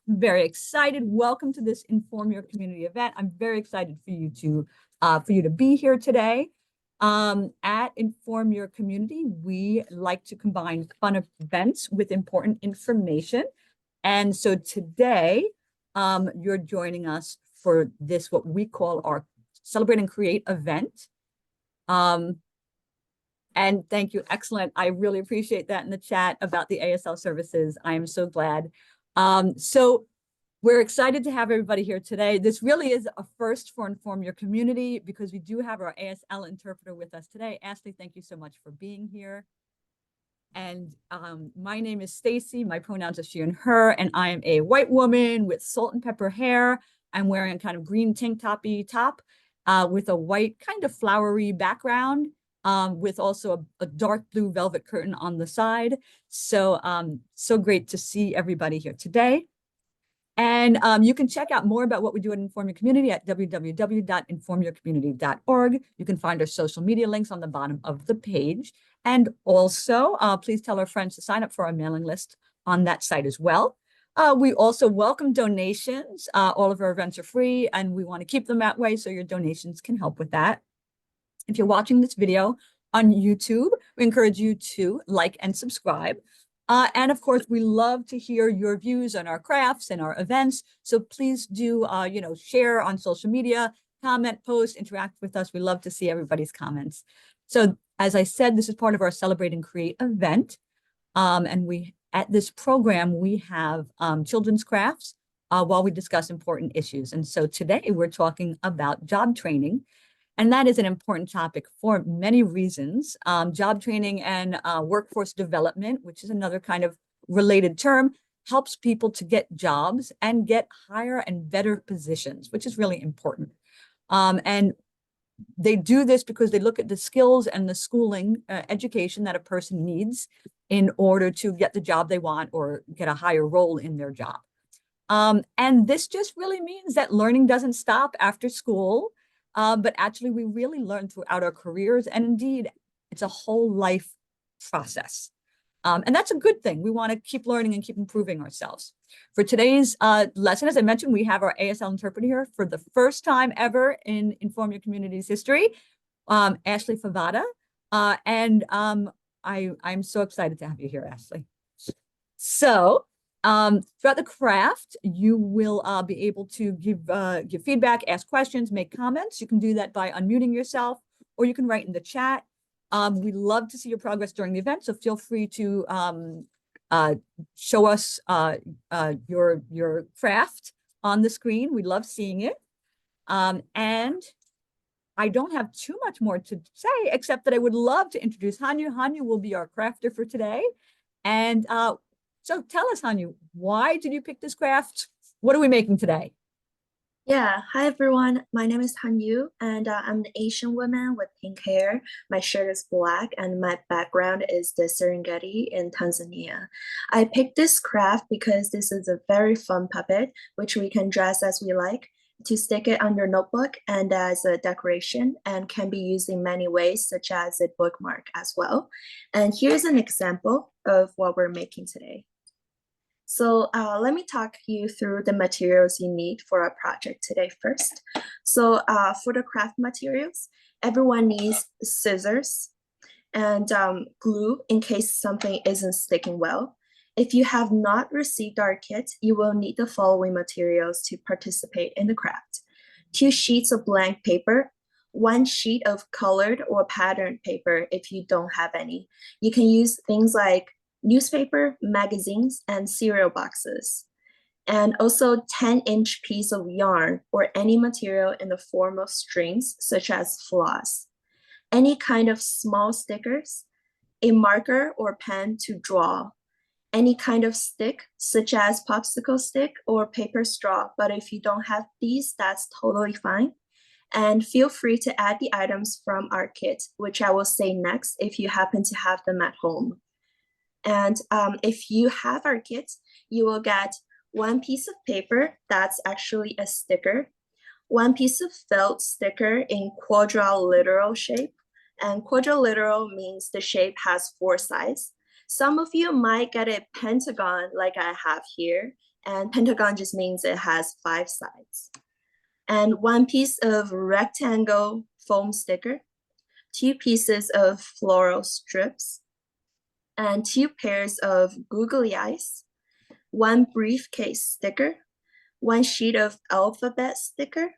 Very excited. Welcome to this Inform Your Community event. I'm very excited for you to be here today. At Inform Your Community, we like to combine fun events with important information. And so today, you're joining us for this, what we call our Celebrate and Create event. And thank you. Excellent. I really appreciate that in the chat about the ASL services. I am so glad. So we're excited to have everybody here today. This really is a first for Inform Your Community because we do have our ASL interpreter with us today. Ashley, thank you so much for being here. And my name is Stacy. My pronouns are she and her, and I am a white woman with salt and pepper hair. I'm wearing a kind of green tank toppy top with a white kind of flowery background. With also a dark blue velvet curtain on the side. So, so great to see everybody here today. And you can check out more about what we do at Inform Your Community at www.informyourcommunity.org. You can find our social media links on the bottom of the page. And also, please tell our friends to sign up for our mailing list on that site as well. We also welcome donations. All of our events are free, and we want to keep them that way, so your donations can help with that. If you're watching this video on YouTube, we encourage you to like and subscribe. And of course, we love to hear your views on our crafts and our events. So please do, share on social media, comment, post, interact with us. We love to see everybody's comments. So as I said, this is part of our Celebrate and Create event. And at this program, we have children's crafts while we discuss important issues. And so today we're talking about job training. And that is an important topic for many reasons. Job training and workforce development, which is another kind of related term, helps people to get jobs and get higher and better positions, which is really important. And they do this because they look at the skills and the schooling, education that a person needs in order to get the job they want or get a higher role in their job. And this just really means that learning doesn't stop after school. But actually, we really learn throughout our careers. And indeed, it's a whole life process. And that's a good thing. We want to keep learning and keep improving ourselves. For today's lesson, as I mentioned, we have our ASL interpreter here for the first time ever in Inform Your Community's history, Ashley Favada. And I'm so excited to have you here, Ashley. So, throughout the craft, you will be able to give feedback, ask questions, make comments. You can do that by unmuting yourself, or you can write in the chat. We love to see your progress during the event, so feel free to show us your craft on the screen. We love seeing it. And I don't have too much more to say, except that I would love to introduce Hanya. Hanya will be our crafter for today. And so tell us, Hanya, why did you pick this craft? What are we making today? Yeah, hi everyone. My name is Hanyu, and I'm an Asian woman with pink hair. My shirt is black, and my background is the Serengeti in Tanzania. I picked this craft because this is a very fun puppet, which we can dress as we like, to stick it on your notebook and as a decoration, and can be used in many ways, such as a bookmark as well. And here's an example of what we're making today. So let me talk you through the materials you need for our project today first. So for the craft materials, everyone needs scissors and glue in case something isn't sticking well. If you have not received our kit, you will need the following materials to participate in the craft: 2 sheets of blank paper, 1 sheet of colored or patterned paper if you don't have any. You can use things like newspaper, magazines, and cereal boxes. And also 10-inch piece of yarn or any material in the form of strings, such as floss. Any kind of small stickers, a marker or pen to draw. Any kind of stick, such as popsicle stick or paper straw, but if you don't have these, that's totally fine. And feel free to add the items from our kit, which I will say next if you happen to have them at home. And if you have our kit, you will get 1 piece of paper that's actually a sticker, 1 piece of felt sticker in quadrilateral shape. And quadrilateral means the shape has 4 sides. Some of you might get a pentagon like I have here, and pentagon just means it has 5 sides. And 1 piece of rectangle foam sticker, 2 pieces of floral strips, and 2 pairs of googly eyes, 1 briefcase sticker, 1 sheet of alphabet sticker,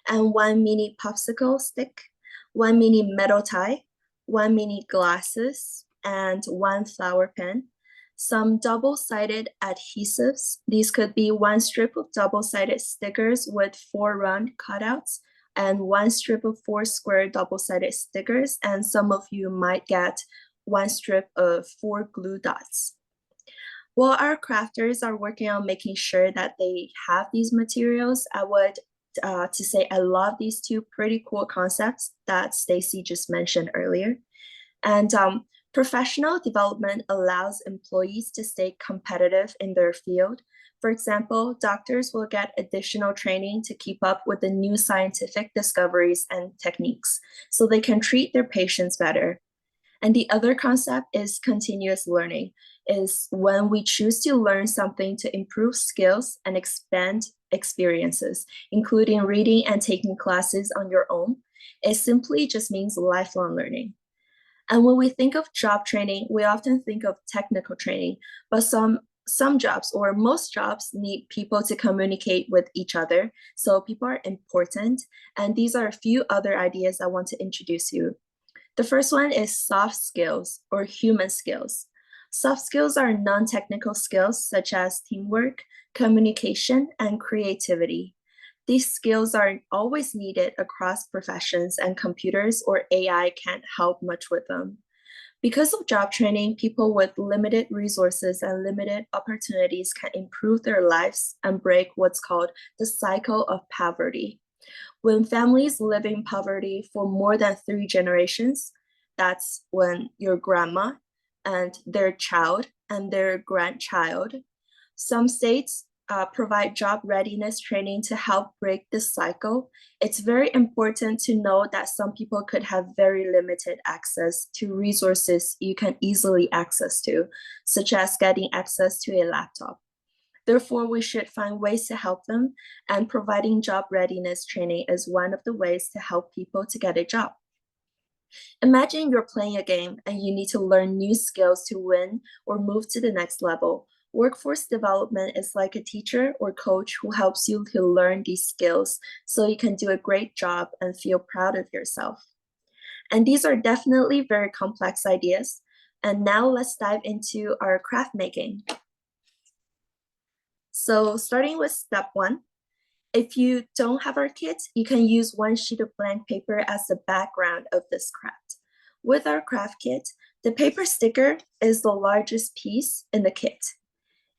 and 1 mini popsicle stick, 1 mini metal tie, 1 mini glasses, and 1 flower pen, some double-sided adhesives. These could be 1 strip of double-sided stickers with 4 round cutouts, and 1 strip of 4 square double-sided stickers, and some of you might get 1 strip of 4 glue dots. While our crafters are working on making sure that they have these materials, I would to say I love these 2 pretty cool concepts that Stacy just mentioned earlier. And professional development allows employees to stay competitive in their field. For example, doctors will get additional training to keep up with the new scientific discoveries and techniques so they can treat their patients better. And the other concept is continuous learning, is when we choose to learn something to improve skills and expand experiences, including reading and taking classes on your own. It simply just means lifelong learning. And when we think of job training, we often think of technical training, but some jobs or most jobs need people to communicate with each other. So people are important. And these are a few other ideas I want to introduce you. The first one is soft skills or human skills. Soft skills are non-technical skills such as teamwork, communication, and creativity. These skills are always needed across professions, and computers or AI can't help much with them. Because of job training, people with limited resources and limited opportunities can improve their lives and break what's called the cycle of poverty. When families live in poverty for more than 3 generations, that's when your grandma and their child and their grandchild. Some states provide job readiness training to help break this cycle. It's very important to know that some people could have very limited access to resources you can easily access to, such as getting access to a laptop. Therefore, we should find ways to help them, and providing job readiness training is one of the ways to help people to get a job. Imagine you're playing a game and you need to learn new skills to win or move to the next level. Workforce development is like a teacher or coach who helps you to learn these skills so you can do a great job and feel proud of yourself. And these are definitely very complex ideas. And now let's dive into our craft making. So starting with step 1, if you don't have our kit, you can use 1 sheet of blank paper as the background of this craft. With our craft kit, the paper sticker is the largest piece in the kit.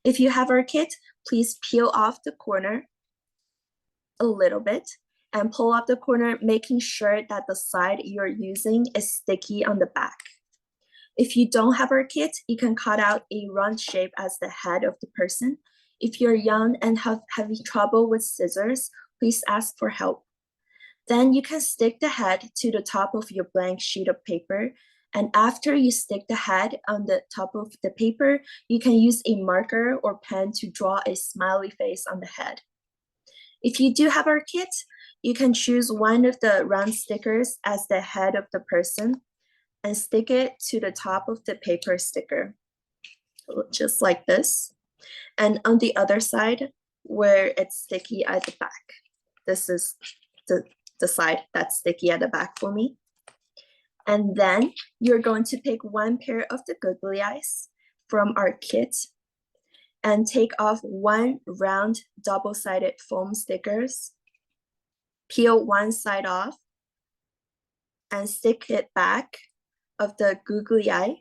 If you have our kit, please peel off the corner a little bit and pull up the corner, making sure that the side you're using is sticky on the back. If you don't have our kit, you can cut out a round shape as the head of the person. If you're young and having trouble with scissors, please ask for help. Then you can stick the head to the top of your blank sheet of paper. And after you stick the head on the top of the paper, you can use a marker or pen to draw a smiley face on the head. If you do have our kit, you can choose one of the round stickers as the head of the person and stick it to the top of the paper sticker, just like this. And on the other side, where it's sticky at the back, this is the side that's sticky at the back for me. And then you're going to pick 1 pair of the googly eyes from our kit and take off 1 round double-sided foam stickers, peel 1 side off, and stick it back of the googly eye,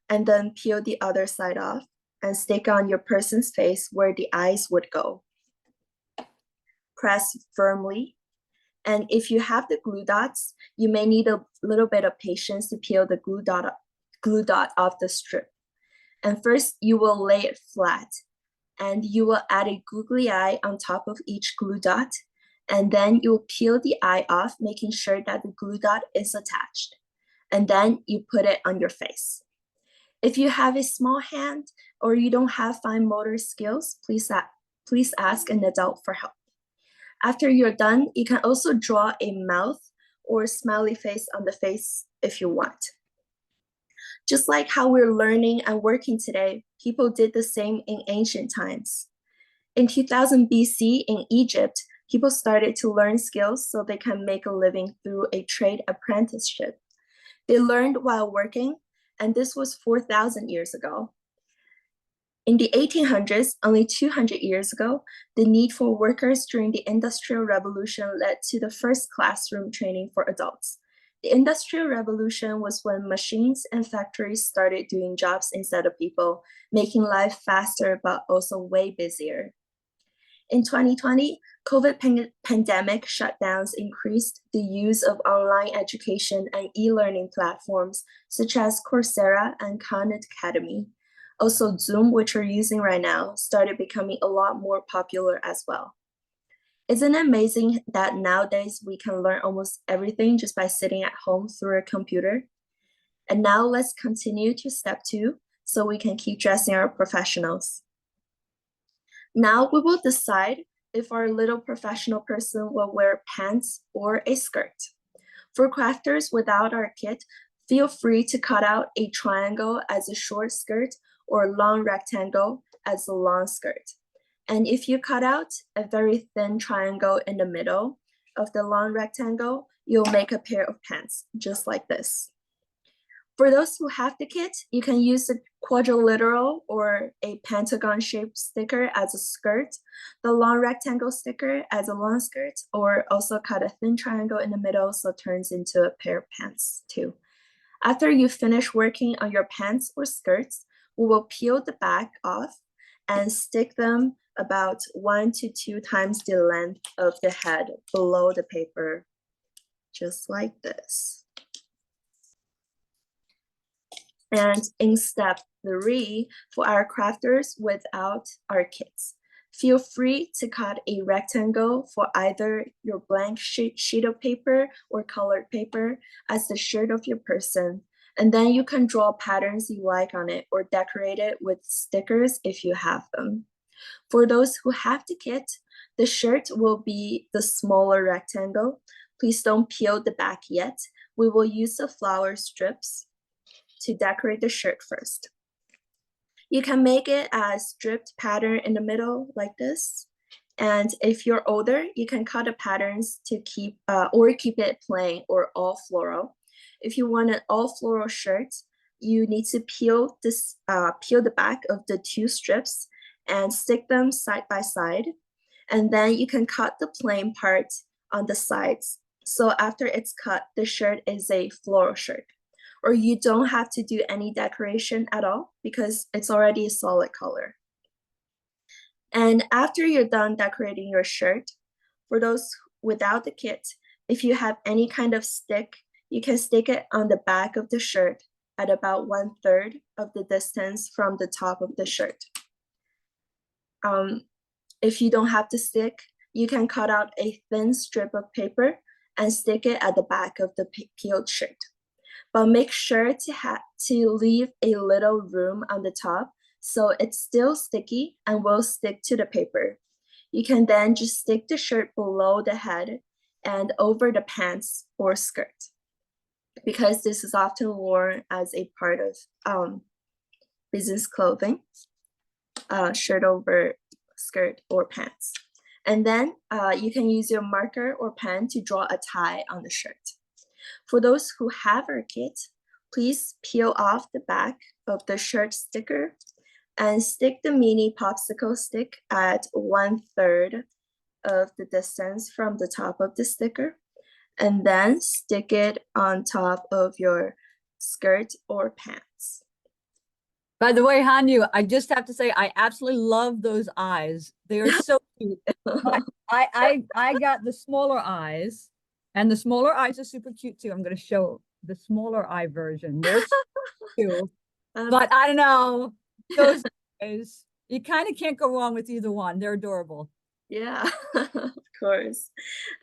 and then peel the other side off and stick on your person's face where the eyes would go. Press firmly. And if you have the glue dots, you may need a little bit of patience to peel the glue dot off the strip. And first, you will lay it flat, and you will add a googly eye on top of each glue dot, and then you will peel the eye off, making sure that the glue dot is attached. And then you put it on your face. If you have a small hand or you don't have fine motor skills, please please ask an adult for help. After you're done, you can also draw a mouth or smiley face on the face if you want. Just like how we're learning and working today, people did the same in ancient times. In 2000 BC in Egypt, people started to learn skills so they can make a living through a trade apprenticeship. They learned while working, and this was 4,000 years ago. In the 1800s, only 200 years ago, the need for workers during the Industrial Revolution led to the first classroom training for adults. The Industrial Revolution was when machines and factories started doing jobs instead of people, making life faster but also way busier. In 2020, COVID pandemic shutdowns increased the use of online education and e-learning platforms such as Coursera and Khan Academy. Also, Zoom, which we're using right now, started becoming a lot more popular as well. Isn't it amazing that nowadays we can learn almost everything just by sitting at home through a computer? And now let's continue to step 2 so we can keep dressing our professionals. Now we will decide if our little professional person will wear pants or a skirt. For crafters without our kit, feel free to cut out a triangle as a short skirt or a long rectangle as a long skirt. And if you cut out a very thin triangle in the middle of the long rectangle, you'll make a pair of pants, just like this. For those who have the kit, you can use a quadrilateral or a pentagon shaped sticker as a skirt, the long rectangle sticker as a long skirt, or also cut a thin triangle in the middle so it turns into a pair of pants too. After you finish working on your pants or skirts, we will peel the back off and stick them about 1 to 2 times the length of the head below the paper, just like this. And in step 3, for our crafters without our kits, feel free to cut a rectangle for either your blank sheet of paper or colored paper as the shirt of your person. And then you can draw patterns you like on it or decorate it with stickers if you have them. For those who have the kit, the shirt will be the smaller rectangle. Please don't peel the back yet. We will use the flower strips to decorate the shirt first. You can make it as stripped pattern in the middle like this. And if you're older, you can cut the patterns to keep it plain or all floral. If you want an all floral shirt, you need to peel the back of the 2 strips and stick them side by side. And then you can cut the plain part on the sides. So after it's cut, the shirt is a floral shirt. Or you don't have to do any decoration at all because it's already a solid color. And after you're done decorating your shirt, for those without the kit, if you have any kind of stick, you can stick it on the back of the shirt at about 1/3 of the distance from the top of the shirt. If you don't have the stick, you can cut out a thin strip of paper and stick it at the back of the peeled shirt. But make sure to leave a little room on the top so it's still sticky and will stick to the paper. You can then just stick the shirt below the head and over the pants or skirt, because this is often worn as a part of business clothing, shirt over skirt or pants. And then you can use your marker or pen to draw a tie on the shirt. For those who have our kit, please peel off the back of the shirt sticker and stick the mini popsicle stick at 1/3 of the distance from the top of the sticker, and then stick it on top of your skirt or pants. By the way, Hanyu, I just have to say, I absolutely love those eyes. They are so cute. I got the smaller eyes, and the smaller eyes are super cute too. I'm going to show the smaller eye version. They're so cute. But I don't know, those eyes, you kind of can't go wrong with either one. They're adorable. Yeah, of course.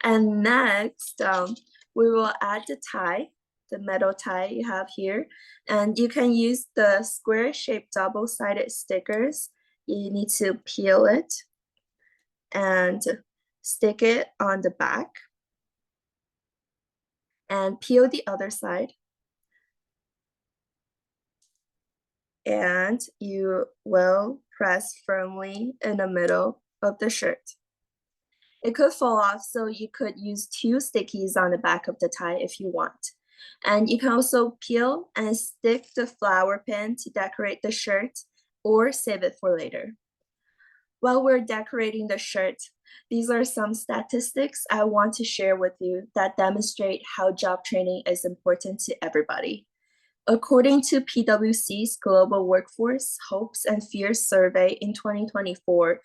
And next, we will add the tie, the metal tie you have here. And you can use the square-shaped double-sided stickers. You need to peel it and stick it on the back and peel the other side. And you will press firmly in the middle of the shirt. It could fall off, so you could use 2 stickies on the back of the tie if you want. And you can also peel and stick the flower pin to decorate the shirt or save it for later. While we're decorating the shirt, these are some statistics I want to share with you that demonstrate how job training is important to everybody. According to PwC's Global Workforce Hopes and Fears survey in 2024,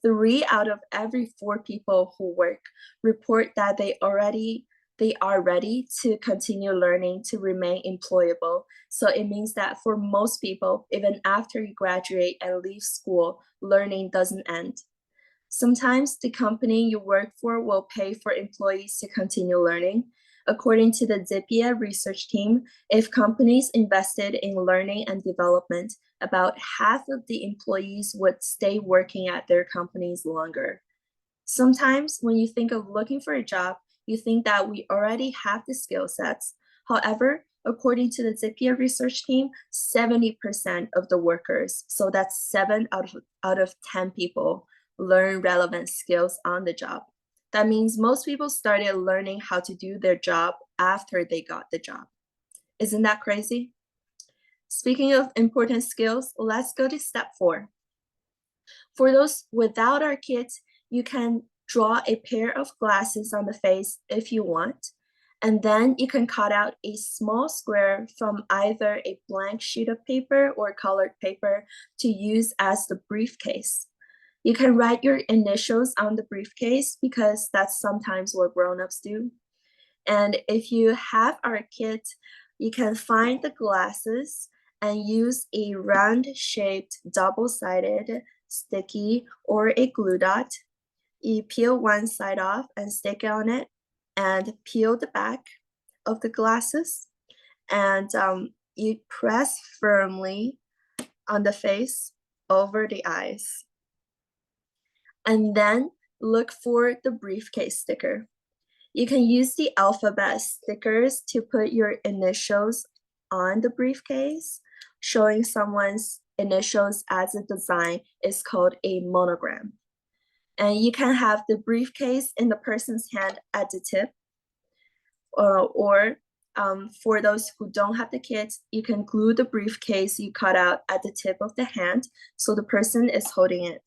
3 out of every 4 people who work report that they are ready to continue learning to remain employable. So it means that for most people, even after you graduate and leave school, learning doesn't end. Sometimes the company you work for will pay for employees to continue learning. According to the Zippia research team, if companies invested in learning and development, about half of the employees would stay working at their companies longer. Sometimes when you think of looking for a job, you think that we already have the skill sets. However, according to the Zippia research team, 70% of the workers, so that's 7 out of 10 people, learn relevant skills on the job. That means most people started learning how to do their job after they got the job. Isn't that crazy? Speaking of important skills, let's go to step 4. For those without our kits, you can draw a pair of glasses on the face if you want. And then you can cut out a small square from either a blank sheet of paper or colored paper to use as the briefcase. You can write your initials on the briefcase because that's sometimes what grown-ups do. And if you have our kit, you can find the glasses and use a round-shaped double-sided sticky or a glue dot. You peel one side off and stick it on it and peel the back of the glasses, and you press firmly on the face over the eyes. And then look for the briefcase sticker. You can use the alphabet stickers to put your initials on the briefcase. Showing someone's initials as a design is called a monogram. And you can have the briefcase in the person's hand at the tip, or for those who don't have the kit, you can glue the briefcase you cut out at the tip of the hand so the person is holding it.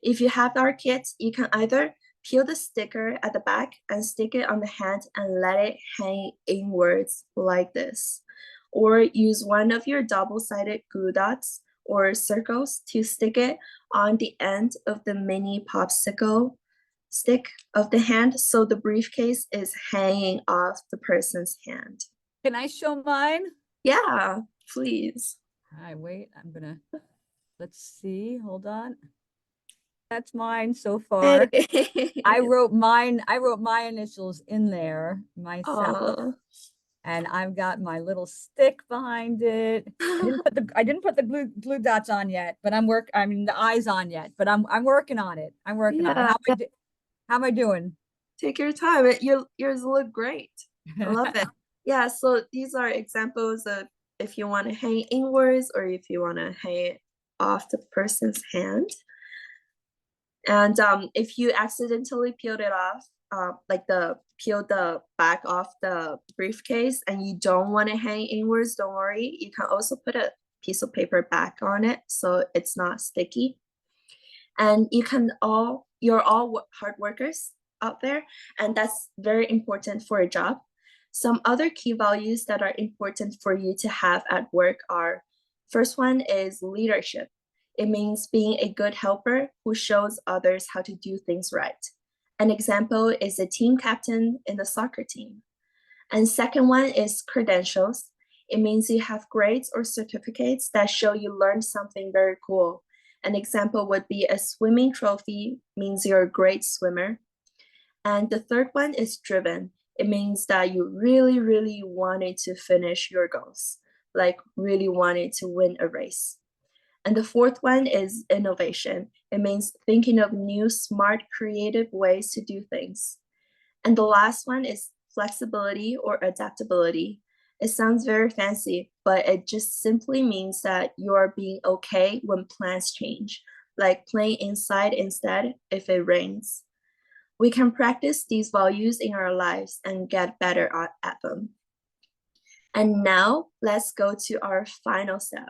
If you have our kit, you can either peel the sticker at the back and stick it on the hand and let it hang inwards like this, or use one of your double-sided glue dots or circles to stick it on the end of the mini popsicle stick of the hand so the briefcase is hanging off the person's hand. Can I show mine? Yeah, please. All right, wait, let's see, hold on. That's mine so far. I wrote my initials in there myself. And I've got my little stick behind it. I didn't put the glue dots on yet, but the eyes on yet, but I'm working on it. I'm working on it. How am I doing? Take your time. Yours look great. I love it. Yeah, so these are examples of if you want to hang inwards or if you want to hang it off the person's hand. And if you accidentally peeled it off, peeled the back off the briefcase and you don't want to hang inwards, don't worry. You can also put a piece of paper back on it so it's not sticky. And you're all hard workers out there, and that's very important for a job. Some other key values that are important for you to have at work are, first one is leadership. It means being a good helper who shows others how to do things right. An example is a team captain in the soccer team. And second one is credentials. It means you have grades or certificates that show you learned something very cool. An example would be a swimming trophy, means you're a great swimmer. And the third one is driven. It means that you really, really wanted to finish your goals, like really wanted to win a race. And the fourth one is innovation. It means thinking of new, smart, creative ways to do things. And the last one is flexibility or adaptability. It sounds very fancy, but it just simply means that you are being okay when plans change, like playing inside instead if it rains. We can practice these values in our lives and get better at them. And now let's go to our final step.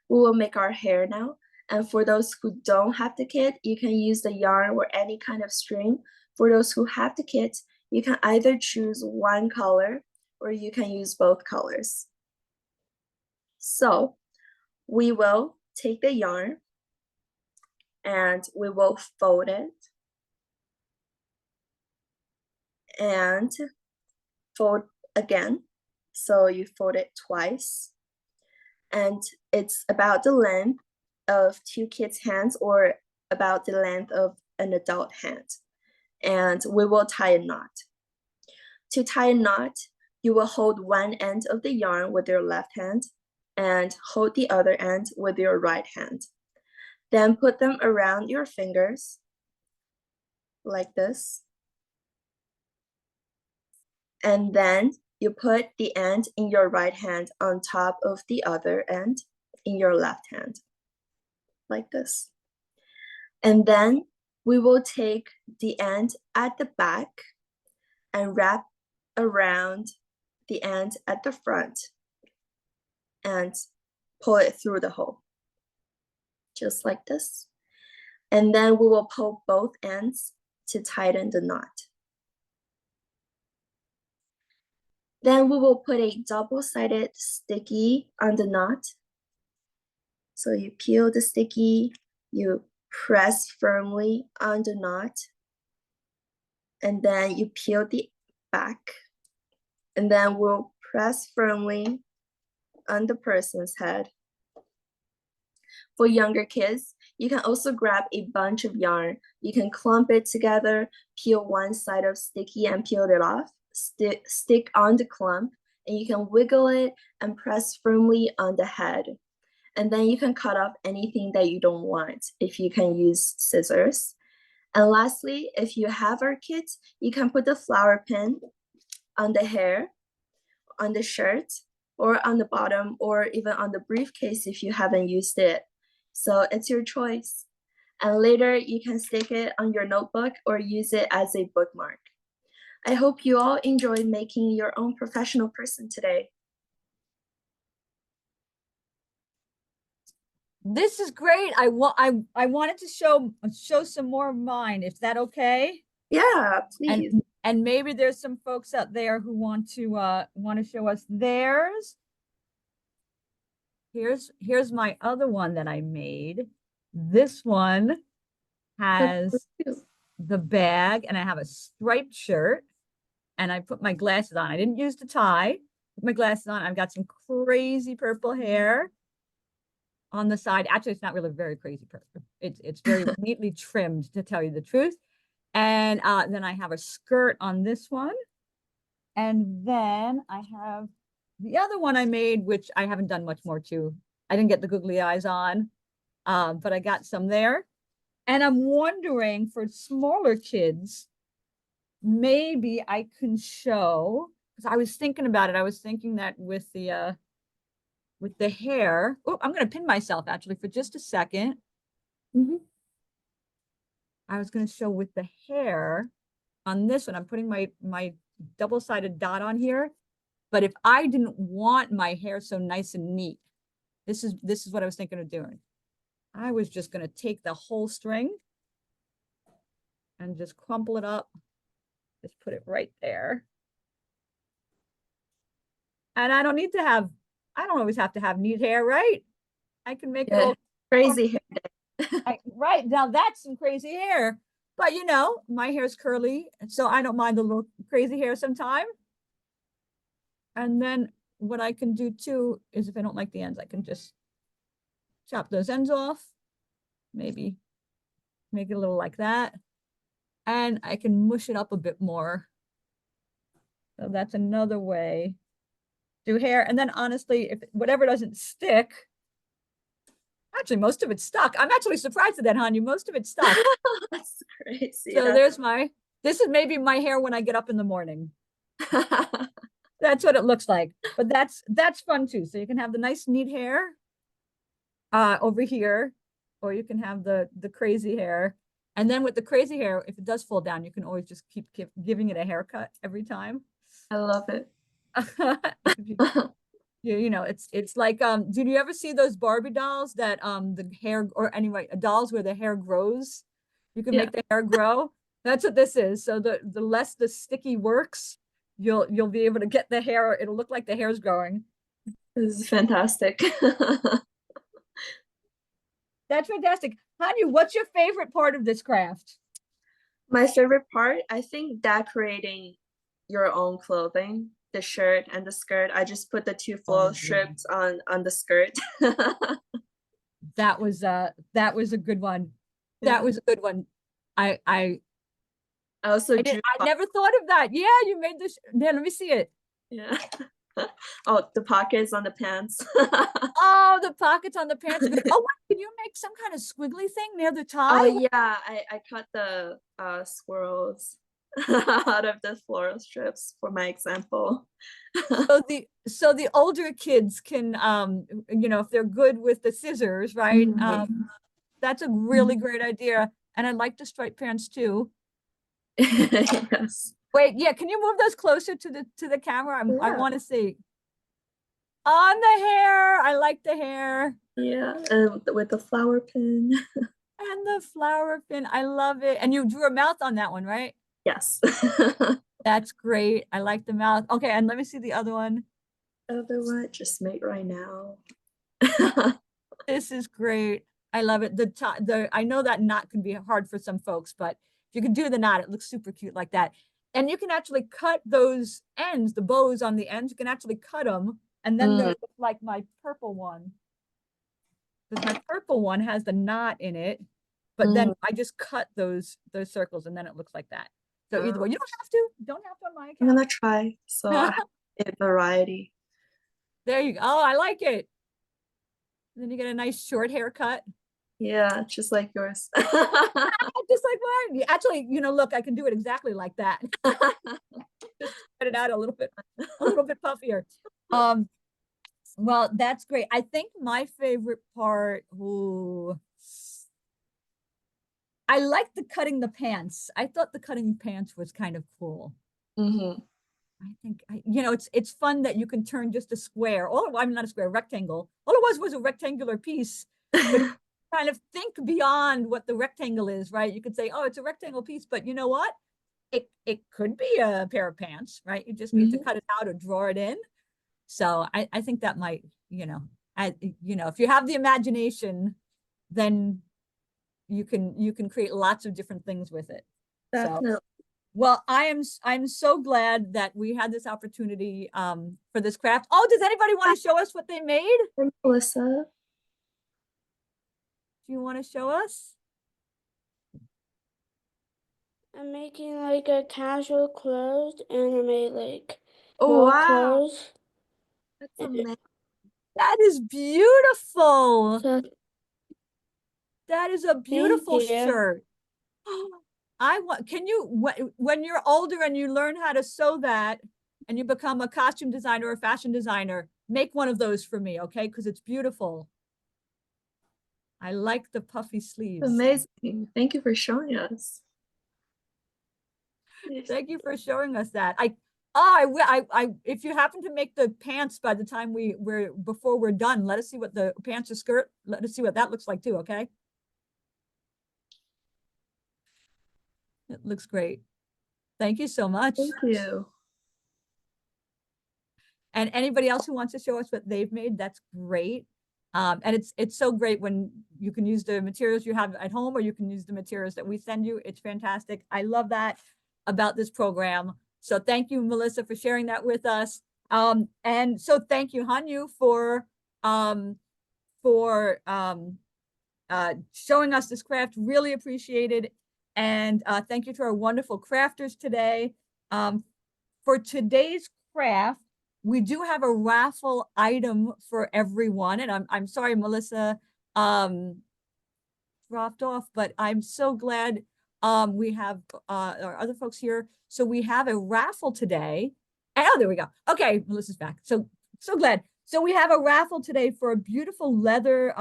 We will make our hair now. And for those who don't have the kit, you can use the yarn or any kind of string. For those who have the kit, you can either choose one color or you can use both colors. So we will take the yarn and we will fold it and fold again. So you fold it twice. And it's about the length of two kids' hands or about the length of an adult hand. And we will tie a knot. To tie a knot, you will hold one end of the yarn with your left hand and hold the other end with your right hand. Then put them around your fingers like this. And then you put the end in your right hand on top of the other end in your left hand, like this. And then we will take the end at the back and wrap around the end at the front and pull it through the hole, just like this. And then we will pull both ends to tighten the knot. Then we will put a double-sided sticky on the knot. So you peel the sticky, you press firmly on the knot, and then you peel the back, and then we'll press firmly on the person's head. For younger kids, you can also grab a bunch of yarn. You can clump it together, peel one side of sticky and peel it off, stick on the clump, and you can wiggle it and press firmly on the head. And then you can cut off anything that you don't want if you can use scissors. And lastly, if you have our kit, you can put the flower pin on the hair, on the shirt, or on the bottom, or even on the briefcase if you haven't used it. So it's your choice. And later you can stick it on your notebook or use it as a bookmark. I hope you all enjoyed making your own professional person today. This is great. I wanted to show some more of mine. Is that okay? Yeah, please. And maybe there's some folks out there who want to show us theirs. Here's my other one that I made. This one has the bag, and I have a striped shirt, and I put my glasses on. I didn't use the tie. Put my glasses on. I've got some crazy purple hair on the side. Actually, it's not really very crazy purple. It's very neatly trimmed, to tell you the truth. And then I have a skirt on this one. And then I have the other one I made, which I haven't done much more to. I didn't get the googly eyes on, but I got some there. And I'm wondering, for smaller kids, maybe I can show, because I was thinking about it. I was thinking that with the hair. Oh, I'm going to pin myself actually for just a second. I was going to show with the hair on this one. I'm putting my double-sided dot on here. But if I didn't want my hair so nice and neat, this is what I was thinking of doing. I was just going to take the whole string and just crumple it up. Just put it right there. And I don't always have to have neat hair, right? I can make it all crazy hair. Right, now that's some crazy hair. But you know, my hair's curly, so I don't mind a little crazy hair sometime. And then what I can do too is, if I don't like the ends, I can just chop those ends off. Maybe make it a little like that. And I can mush it up a bit more. So that's another way to do hair. And then honestly, if whatever doesn't stick, Actually, most of it's stuck. I'm actually surprised at that, Hanya. Most of it's stuck. That's crazy. So there's this is maybe my hair when I get up in the morning. That's what it looks like. But that's fun too. So you can have the nice neat hair over here, or you can have the crazy hair. And then with the crazy hair, if it does fall down, you can always just keep giving it a haircut every time. I love it. You know, it's like did you ever see those Barbie dolls that the hair, or anyway, dolls where the hair grows? You can Yeah, make the hair grow. That's what this is. So the less the sticky works, you'll be able to get the hair, it'll look like the hair's growing. this is fantastic. That's fantastic. Hanya, what's your favorite part of this craft? My favorite part, I think decorating your own clothing, the shirt and the skirt. I just put the two floral strips on the skirt. That was a good one. Yeah. That was a good one. I I also drew. I never thought of that. Yeah, you made this. Yeah, let me see it. Yeah. Oh, the pockets on the pants. Oh, the pockets on the pants are good. Oh, what, can you make some kind of squiggly thing near the Oh tie? yeah, I cut the swirls out of the floral strips for my example. So the older kids can you know, if they're good with the scissors, right? Mhm. That's a really great idea. And I like the striped pants too. Yes. Wait, yeah, can you move those closer to the camera? I Yeah. want to see. On the hair. I like the hair. Yeah, and with the flower pin. And the flower pin. I love it. And you drew a mouth on that one, right? Yes. That's great. I like the mouth. Okay, and let me see the other one. Other one just made right now. This is great. I love it. I know that knot can be hard for some folks, but if you can do the knot, it looks super cute like that. And you can actually cut those ends, the bows on the ends, you can actually cut them. And then there's like my purple one. Because my purple one has the knot in it, but then I just cut those circles and then it looks like that. So either way, you don't have to on my I'm account. gonna try. So I have a variety. There you go. Oh, I like it. And then you get a nice short haircut. Yeah, just like yours. Just like mine. Actually, you know, look, I can do it exactly like that. Just spread it out a little bit puffier. Well, that's great. I think my favorite part, ooh, I like the cutting the pants. I thought the cutting pants was kind of cool. Hmm. I think you know, it's fun that you can turn just a square. Oh, I'm not a square, rectangle. All it was a rectangular piece, but kind of think beyond what the rectangle is, right? You could say, oh, it's a rectangle piece, but you know what? It could be a pair of pants, right? You just need to cut it out or draw it in. So I think that might, you know, if you have the imagination, then you can create lots of different things with it. So Definitely. well, I'm so glad that we had this opportunity for this craft. Oh, does anybody want to show us what they made? Melissa. Do you want to show us? I'm making like a casual clothes and I made like Oh more wow, clothes. that's amazing. That is beautiful. So That is a thank beautiful you. shirt. I want, can you, when you're older and you learn how to sew that and you become a costume designer or a fashion designer, make one of those for me, okay? Because it's beautiful. I like the puffy sleeves. Amazing. Thank you for showing us. Thank you for showing us that. If you happen to make the pants by the time before we're done, let us see what the pants or skirt, let us see what that looks like too, okay? It looks great. Thank you so much. Thank you. And anybody else who wants to show us what they've made, that's great. And it's so great when you can use the materials you have at home or you can use the materials that we send you. It's fantastic. I love that about this program. So thank you, Melissa, for sharing that with us. And so thank you, Hanyu, for showing us this craft. Really appreciated. And thank you to our wonderful crafters today. For today's craft, we do have a raffle item for everyone. And I'm sorry, Melissa, dropped off, but I'm so glad we have our other folks here. So we have a raffle today. Oh, there we go. Okay, Melissa's back. So glad. So we have a raffle today for a beautiful leather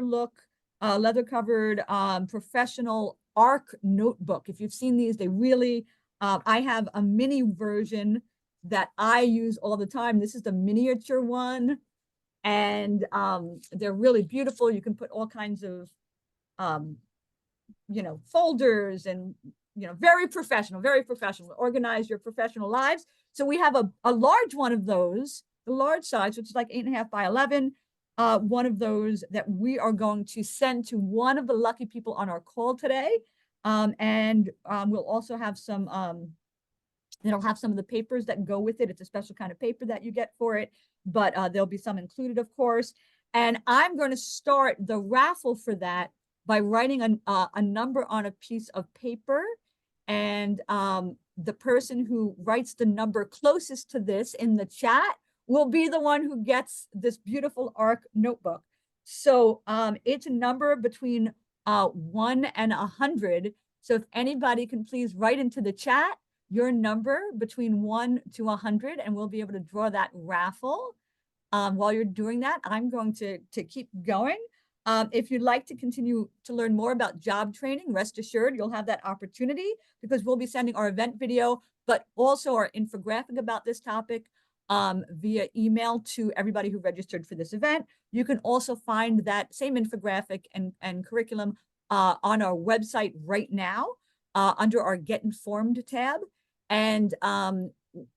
look, leather covered professional ARC notebook. If you've seen these, they really I have a mini version that I use all the time. This is the miniature one, and they're really beautiful. You can put all kinds of folders and, very professional, organize your professional lives. So we have a large one of those, the large size, which is like 8.5 by 11. One of those that we are going to send to one of the lucky people on our call today. And we'll also have some, it'll have some of the papers that go with it. It's a special kind of paper that you get for it, but there'll be some included, of course. And I'm going to start the raffle for that by writing a number on a piece of paper. And the person who writes the number closest to this in the chat will be the one who gets this beautiful ARC notebook. So it's a number between 1 and 100. So if anybody can please write into the chat your number between 1 to 100, and we'll be able to draw that raffle. While you're doing that, I'm going to keep going. If you'd like to continue to learn more about job training, rest assured you'll have that opportunity, because we'll be sending our event video, but also our infographic about this topic via email to everybody who registered for this event. You can also find that same infographic and curriculum on our website right now under our Get Informed tab. And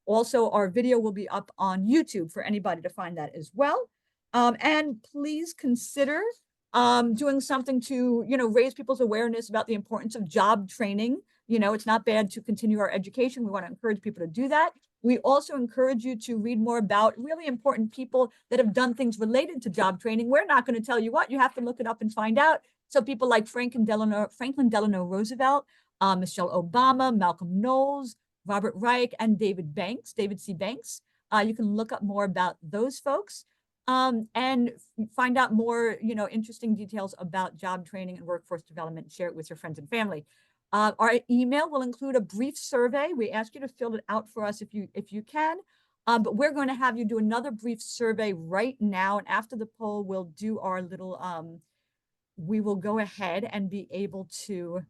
also our video will be up on YouTube for anybody to find that as well. And please consider doing something to, raise people's awareness about the importance of job training. It's not bad to continue our education. We want to encourage people to do that. We also encourage you to read more about really important people that have done things related to job training. We're not going to tell you what, you have to look it up and find out. So people like Franklin Delano Roosevelt, Michelle Obama, Malcolm Knowles, Robert Reich, and David C. Banks. You can look up more about those folks and find out more, interesting details about job training and workforce development, and share it with your friends and family. Our email will include a brief survey. We ask you to fill it out for us if you can. But we're going to have you do another brief survey right now. And after the poll, we'll do our little, we will go ahead and be able to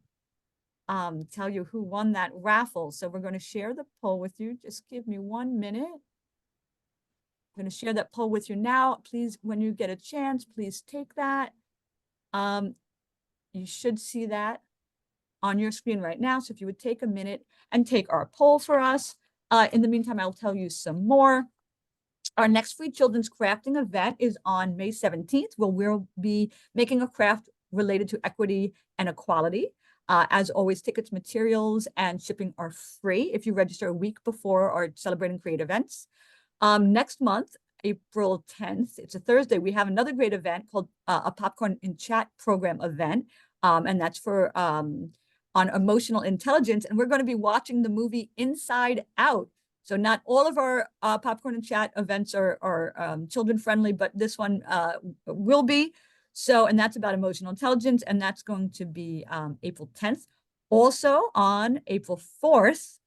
tell you who won that raffle. So we're going to share the poll with you. Just give me 1 minute. I'm going to share that poll with you now. Please, when you get a chance, please take that. You should see that on your screen right now. So if you would take a minute and take our poll for us. In the meantime, I'll tell you some more. Our next free children's crafting event is on May 17th, where we'll be making a craft related to equity and equality. As always, tickets, materials, and shipping are free if you register a week before our Celebrating Create events. Next month, April 10th, it's a Thursday, we have another great event called a Popcorn in Chat program event. And that's for on emotional intelligence. And we're going to be watching the movie Inside Out. So not all of our Popcorn and Chat events are children friendly, but this one will be. So, and that's about emotional intelligence, and that's going to be April 10th. Also on April 4th,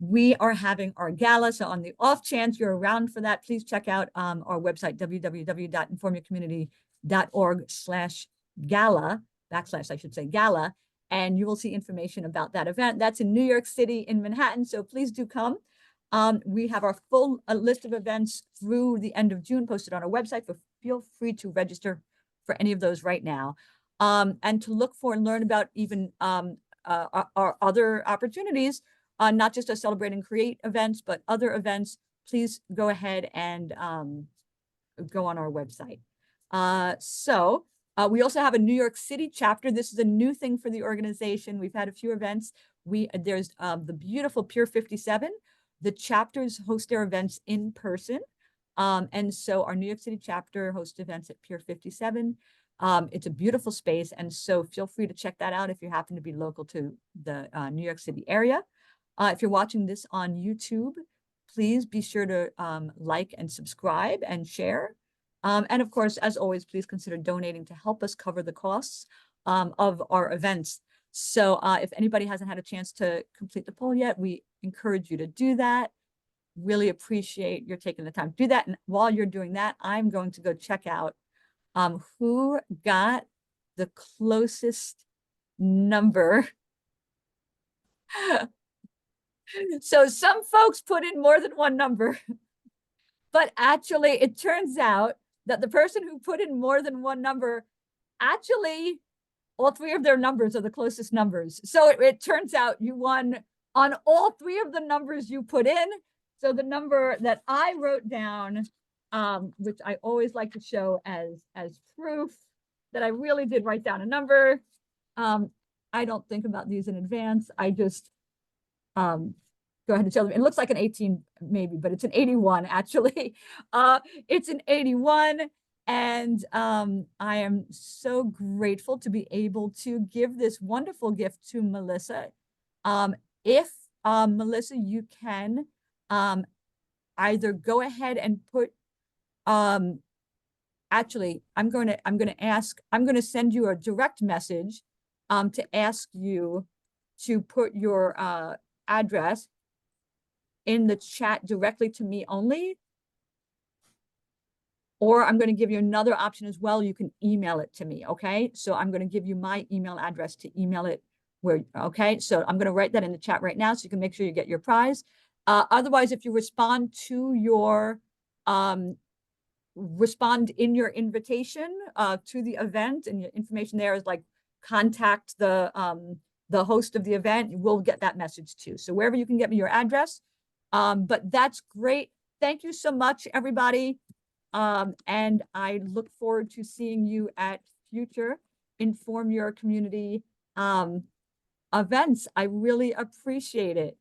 we are having our gala. So on the off chance you're around for that, please check out our website, www.informyourcommunity.org/gala, /gala, and you will see information about that event. That's in New York City in Manhattan. So please do come. We have our full list of events through the end of June posted on our website, but feel free to register for any of those right now. And to look for and learn about even our other opportunities, not just our Celebrate and Create events, but other events, please go ahead and go on our website. We also have a New York City chapter. This is a new thing for the organization. We've had a few events. There's the beautiful Pier 57. The chapters host their events in person. And so our New York City chapter hosts events at Pier 57. It's a beautiful space. And so feel free to check that out if you happen to be local to the New York City area. If you're watching this on YouTube, please be sure to like and subscribe and share. And of course, as always, please consider donating to help us cover the costs of our events. So if anybody hasn't had a chance to complete the poll yet, we encourage you to do that. Really appreciate your taking the time to do that. And while you're doing that, I'm going to go check out who got the closest number. So some folks put in more than one number, but actually it turns out that the person who put in more than one number, actually all three of their numbers are the closest numbers. So it turns out you won on all three of the numbers you put in. So the number that I wrote down, which I always like to show as proof that I really did write down a number. I don't think about these in advance. I just go ahead and show them. It looks like an 18 maybe, but it's an 81 actually. It's an 81. And I am so grateful to be able to give this wonderful gift to Melissa. If Melissa, you can either go ahead and put actually I'm going to send you a direct message to ask you to put your address in the chat directly to me only. Or I'm going to give you another option as well. You can email it to me, okay? So I'm going to give you my email address to email it where, okay? So I'm going to write that in the chat right now so you can make sure you get your prize. Otherwise, if you respond to your, respond in your invitation to the event, and your information there is like contact the host of the event, we'll get that message too. So wherever you can get me your address. But that's great. Thank you so much, everybody. And I look forward to seeing you at future Inform Your Community events. I really appreciate it.